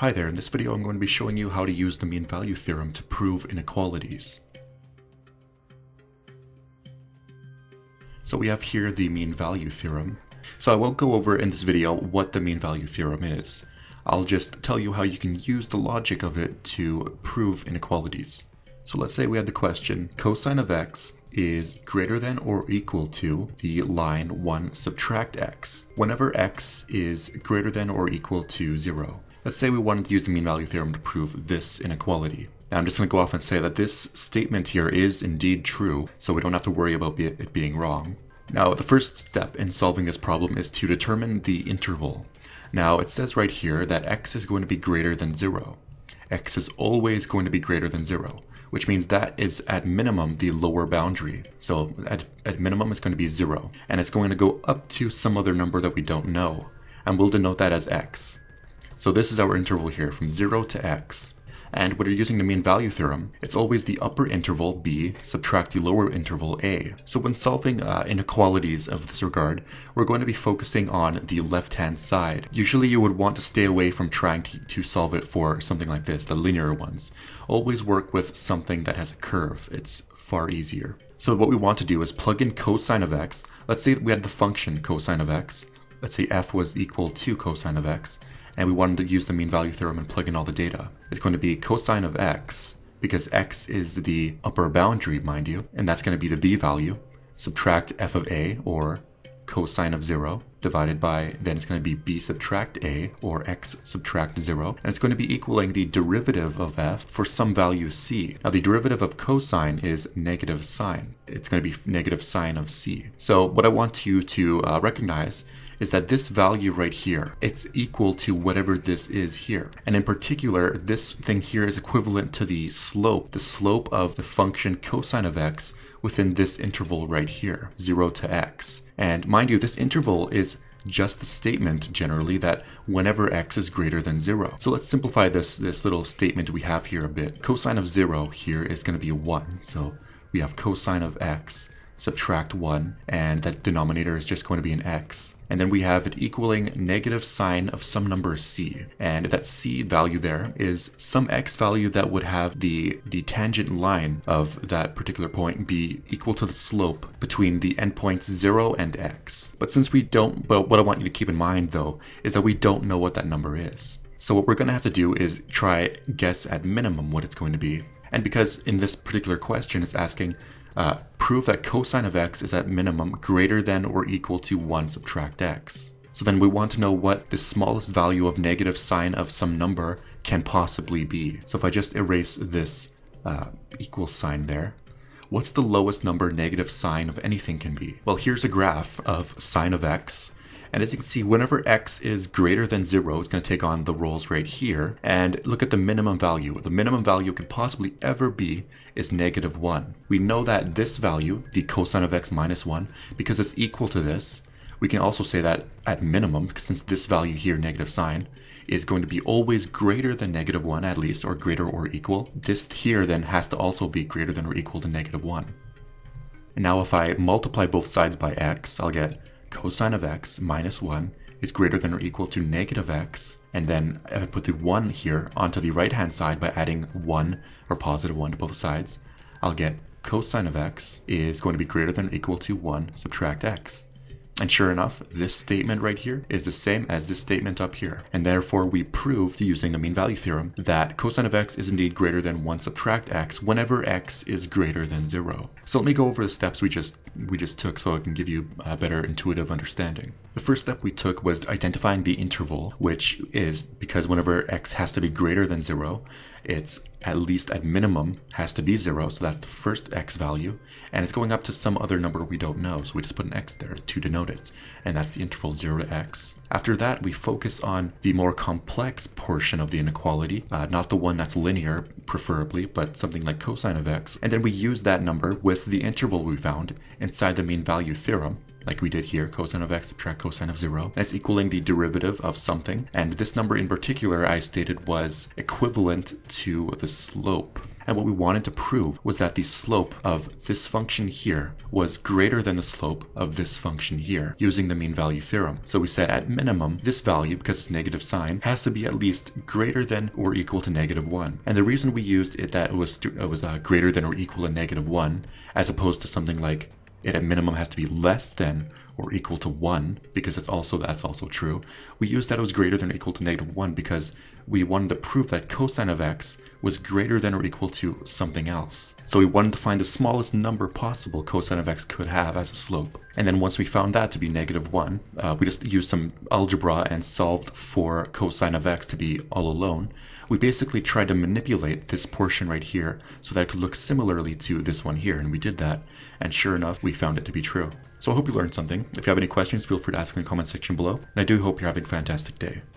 Hi there, in this video I'm going to be showing you how to use the mean value theorem to prove inequalities. So we have here the mean value theorem. So I won't go over in this video what the mean value theorem is. I'll just tell you how you can use the logic of it to prove inequalities. So let's say we have the question, cosine of x is greater than or equal to the line 1 subtract x, whenever x is greater than or equal to 0. Let's say we wanted to use the mean value theorem to prove this inequality. Now I'm just going to go off and say that this statement here is indeed true, so we don't have to worry about it being wrong. Now the first step in solving this problem is to determine the interval. Now it says right here that x is going to be greater than 0. X is always going to be greater than 0, which means that is at minimum the lower boundary. So at minimum it's going to be 0, and it's going to go up to some other number that we don't know, and we'll denote that as x. So this is our interval here from 0 to x. And when you're using the mean value theorem, it's always the upper interval b subtract the lower interval a. So when solving inequalities of this regard, we're going to be focusing on the left-hand side. Usually you would want to stay away from trying to solve it for something like this, the linear ones. Always work with something that has a curve. It's far easier. So what we want to do is plug in cosine of x. Let's say we had the function cosine of x. Let's say f was equal to cosine of x. And we wanted to use the mean value theorem and plug in all the data. It's going to be cosine of x, because x is the upper boundary, mind you, and that's going to be the b value, subtract f of a, or cosine of 0, divided by, then it's going to be b subtract a, or x subtract 0, and it's going to be equaling the derivative of f for some value c. Now the derivative of cosine is negative sine. It's going to be negative sine of c. So what I want you to recognize is that this value right here, it's equal to whatever this is here. And in particular, this thing here is equivalent to the slope of the function cosine of x within this interval right here, 0 to x. And mind you, this interval is just the statement generally that whenever x is greater than 0. So let's simplify this little statement we have here a bit. Cosine of 0 here is going to be 1. So we have cosine of x subtract 1, and that denominator is just going to be an x. And then we have it equaling negative sine of some number c. And that c value there is some x value that would have the tangent line of that particular point be equal to the slope between the endpoints 0 and x. But since we don't, well, what I want you to keep in mind though, is that we don't know what that number is. So what we're going to have to do is try guess at minimum what it's going to be. And because in this particular question it's asking, prove that cosine of x is at minimum greater than or equal to 1 subtract x. So then we want to know what the smallest value of negative sine of some number can possibly be. So if I just erase this equal sign there, what's the lowest number negative sine of anything can be? Well, here's a graph of sine of x. And as you can see, whenever x is greater than 0, it's going to take on the roles right here. And look at the minimum value. The minimum value it could possibly ever be is negative 1. We know that this value, the cosine of x minus 1, because it's equal to this, we can also say that at minimum, since this value here, negative sine, is going to be always greater than negative 1 at least, or greater or equal, this here then has to also be greater than or equal to negative 1. And now if I multiply both sides by x, I'll get cosine of x minus 1 is greater than or equal to negative x, and then if I put the 1 here onto the right hand side by adding 1 or positive 1 to both sides, I'll get cosine of x is going to be greater than or equal to 1 subtract x. And sure enough, this statement right here is the same as this statement up here. And therefore we proved using the mean value theorem that cosine of x is indeed greater than 1 subtract x whenever x is greater than 0. So let me go over the steps we just took so I can give you a better intuitive understanding. The first step we took was identifying the interval, which is because whenever x has to be greater than 0, it's at least at minimum has to be 0, so that's the first x value, and it's going up to some other number we don't know, so we just put an x there to denote it, and that's the interval 0 to x. After that, we focus on the more complex portion of the inequality, not the one that's linear, preferably, but something like cosine of x, and then we use that number with the interval we found inside the mean value theorem, like we did here, cosine of x subtract cosine of 0. And it's equaling the derivative of something. And this number in particular I stated was equivalent to the slope. And what we wanted to prove was that the slope of this function here was greater than the slope of this function here, using the mean value theorem. So we said at minimum, this value, because it's negative sign, has to be at least greater than or equal to -1. And the reason we used it that it was greater than or equal to -1, as opposed to something like it at minimum has to be less than or equal to 1, because that's also true. We used that it was greater than or equal to -1 because we wanted to prove that cosine of x was greater than or equal to something else. So we wanted to find the smallest number possible cosine of x could have as a slope. And then once we found that to be -1, we just used some algebra and solved for cosine of x to be all alone. We basically tried to manipulate this portion right here so that it could look similarly to this one here, and we did that, and sure enough, we found it to be true. So I hope you learned something. If you have any questions, feel free to ask in the comment section below, and I do hope you're having a fantastic day.